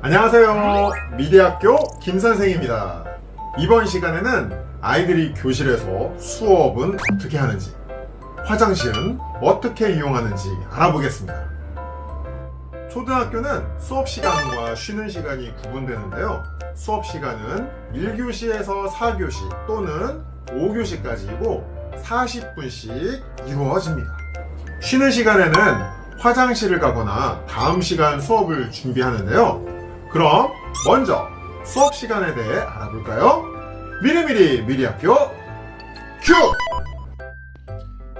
안녕하세요. 미래학교 김선생입니다. 이번 시간에는 아이들이 교실에서 수업은 어떻게 하는지, 화장실은 어떻게 이용하는지 알아보겠습니다. 초등학교는 수업 시간과 쉬는 시간이 구분되는데요. 수업 시간은 1교시에서 4교시 또는 5교시까지이고 40분씩 이루어집니다. 쉬는 시간에는 화장실을 가거나 다음 시간 수업을 준비하는데요. 그럼 먼저 수업 시간에 대해 알아볼까요? 미리학교 큐!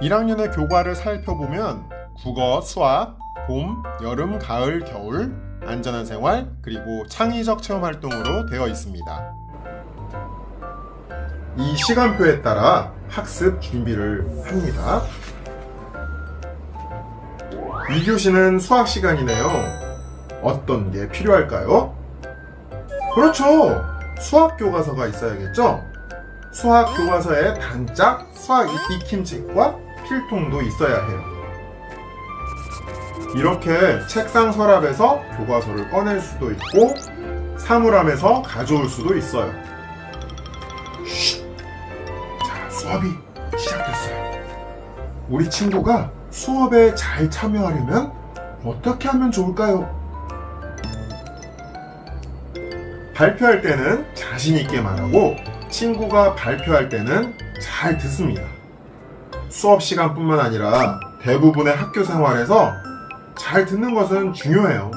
1학년의 교과를 살펴보면 국어, 수학, 봄, 여름, 가을, 겨울, 안전한 생활, 그리고 창의적 체험 활동으로 되어 있습니다. 이 시간표에 따라 학습 준비를 합니다. 2교시는 수학 시간이네요. 어떤 게 필요할까요? 그렇죠! 수학 교과서가 있어야겠죠? 수학 교과서에 단짝 수학 익힘책과 필통도 있어야 해요. 이렇게 책상 서랍에서 교과서를 꺼낼 수도 있고 사물함에서 가져올 수도 있어요. 쉿! 자, 수업이 시작됐어요. 우리 친구가 수업에 잘 참여하려면 어떻게 하면 좋을까요? 발표할 때는 자신 있게 말하고 친구가 발표할 때는 잘 듣습니다. 수업 시간뿐만 아니라 대부분의 학교 생활에서 잘 듣는 것은 중요해요.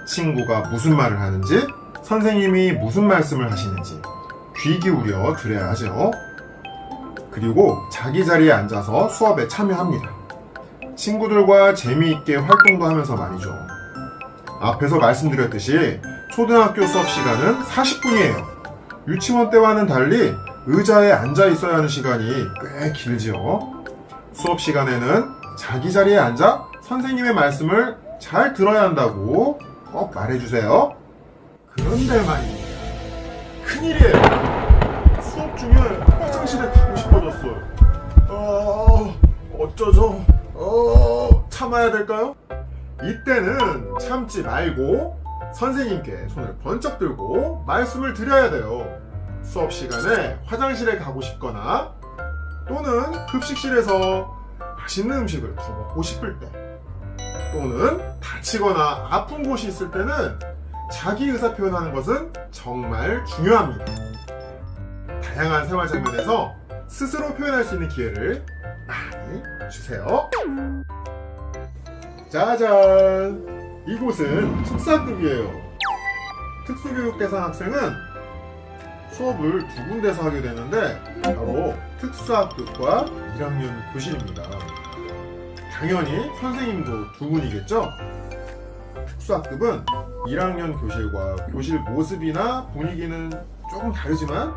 친구가 무슨 말을 하는지, 선생님이 무슨 말씀을 하시는지 귀 기울여 들어야 하죠. 그리고 자기 자리에 앉아서 수업에 참여합니다. 친구들과 재미있게 활동도 하면서 말이죠. 앞에서 말씀드렸듯이 초등학교 수업 시간은 40분이에요. 유치원 때와는 달리 의자에 앉아 있어야 하는 시간이 꽤 길지요. 수업 시간에는 자기 자리에 앉아 선생님의 말씀을 잘 들어야 한다고 꼭 말해주세요. 그런데 말입니다. 큰일이에요. 수업 중에 화장실에 가고 싶어졌어요. 어쩌죠? 참아야 될까요? 이때는 참지 말고 선생님께 손을 번쩍 들고 말씀을 드려야 돼요. 수업 시간에 화장실에 가고 싶거나 또는 급식실에서 맛있는 음식을 더 먹고 싶을 때 또는 다치거나 아픈 곳이 있을 때는 자기 의사 표현하는 것은 정말 중요합니다. 다양한 생활 장면에서 스스로 표현할 수 있는 기회를 많이 주세요. 짜잔! 이곳은 특수학급이에요. 특수교육 대상 학생은 수업을 두 군데서 하게 되는데 바로 특수학급과 1학년 교실입니다. 당연히 선생님도 두 분이겠죠? 특수학급은 1학년 교실과 교실 모습이나 분위기는 조금 다르지만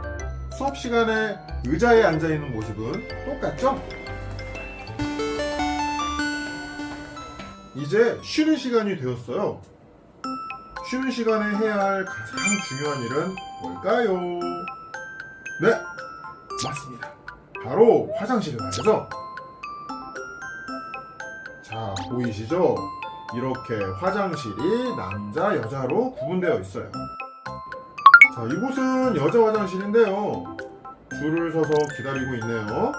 수업 시간에 의자에 앉아있는 모습은 똑같죠? 이제 쉬는 시간이 되었어요. 쉬는 시간에 해야 할 가장 중요한 일은 뭘까요? 네, 맞습니다. 바로 화장실에 가야죠. 자, 보이시죠? 이렇게 화장실이 남자, 여자로 구분되어 있어요. 자, 이곳은 여자 화장실인데요. 줄을 서서 기다리고 있네요.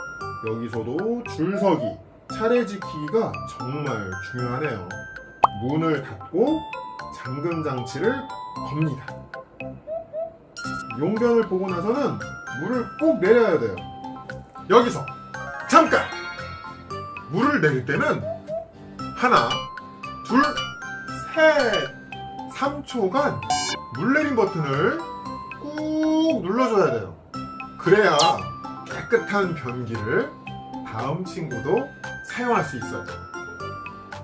여기서도 줄서기, 차례 지키기가 정말 중요하네요. 문을 닫고 잠금 장치를 겁니다. 용변을 보고 나서는 물을 꼭 내려야 돼요. 여기서 잠깐! 물을 내릴 때는 하나, 둘, 셋! 3초간 물 내림 버튼을 꾹 눌러줘야 돼요. 그래야 깨끗한 변기를 다음 친구도 사용할 수 있어요.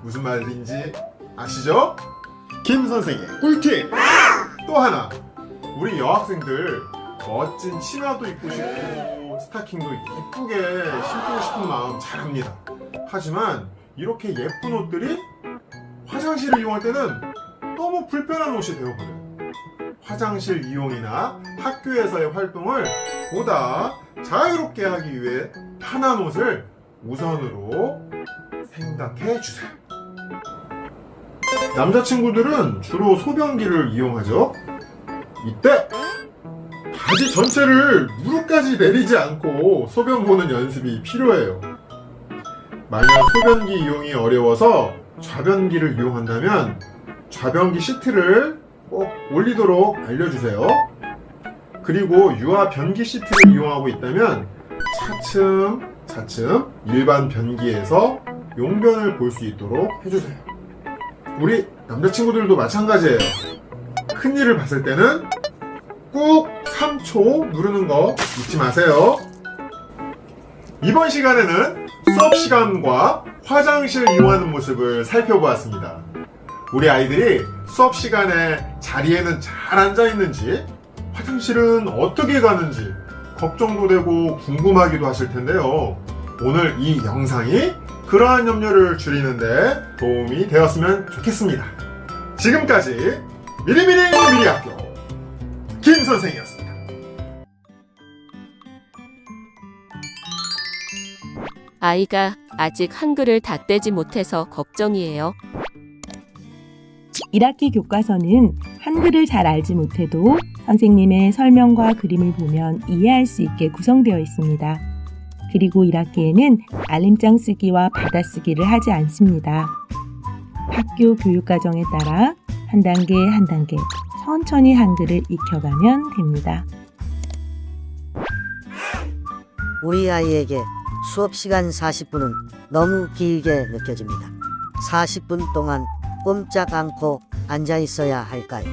무슨 말인지 아시죠? 김 선생의 꿀팁! 또 하나! 우리 여학생들 멋진 치마도 입고 싶고 스타킹도 예쁘게 신고 싶은 마음 잘합니다. 하지만 이렇게 예쁜 옷들이 화장실을 이용할 때는 너무 불편한 옷이 되어버려요. 화장실 이용이나 학교에서의 활동을 보다 자유롭게 하기 위해 편한 옷을 우선으로 생각해 주세요. 남자친구들은 주로 소변기를 이용하죠. 이때 바지 전체를 무릎까지 내리지 않고 소변 보는 연습이 필요해요. 만약 소변기 이용이 어려워서 좌변기를 이용한다면 좌변기 시트를 꼭 올리도록 알려주세요. 그리고 유아 변기 시트를 이용하고 있다면 차츰 일반 변기에서 용변을 볼 수 있도록 해주세요. 우리 남자친구들도 마찬가지예요. 큰일을 봤을 때는 꾹 3초 누르는 거 잊지 마세요. 이번 시간에는 수업 시간과 화장실 이용하는 모습을 살펴보았습니다. 우리 아이들이 수업 시간에 자리에는 잘 앉아 있는지, 화장실은 어떻게 가는지 걱정도 되고 궁금하기도 하실 텐데요. 오늘 이 영상이 그러한 염려를 줄이는데 도움이 되었으면 좋겠습니다. 지금까지 미리미리미리학교 김 선생이었습니다. 아이가 아직 한글을 다 떼지 못해서 걱정이에요. 1학기 교과서는 한글을 잘 알지 못해도 선생님의 설명과 그림을 보면 이해할 수 있게 구성되어 있습니다. 그리고 1학기에는 알림장 쓰기와 받아쓰기를 하지 않습니다. 학교 교육과정에 따라 한 단계 한 단계 천천히 한글을 익혀가면 됩니다. 우리 아이에게 수업시간 40분은 너무 길게 느껴집니다. 40분 동안 꼼짝 않고 앉아 있어야 할까요?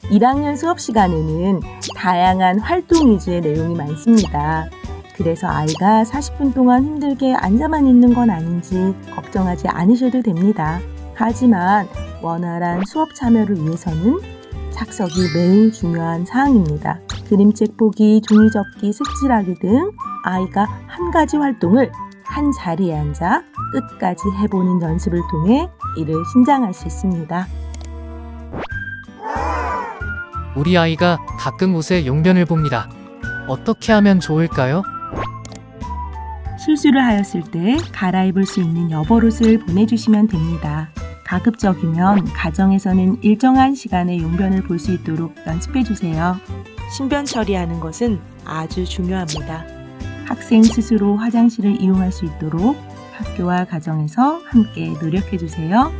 1학년 수업 시간에는 다양한 활동 위주의 내용이 많습니다. 그래서 아이가 40분 동안 힘들게 앉아만 있는 건 아닌지 걱정하지 않으셔도 됩니다. 하지만 원활한 수업 참여를 위해서는 착석이 매우 중요한 사항입니다. 그림책 보기, 종이 접기, 색칠하기 등 아이가 한 가지 활동을 한 자리에 앉아 끝까지 해보는 연습을 통해 이를 신장할 수 있습니다. 우리 아이가 가끔 옷에 용변을 봅니다. 어떻게 하면 좋을까요? 실수를 하였을 때 갈아입을 수 있는 여벌옷을 보내주시면 됩니다. 가급적이면 가정에서는 일정한 시간에 용변을 볼 수 있도록 연습해주세요. 신변 처리하는 것은 아주 중요합니다. 학생 스스로 화장실을 이용할 수 있도록 학교와 가정에서 함께 노력해주세요.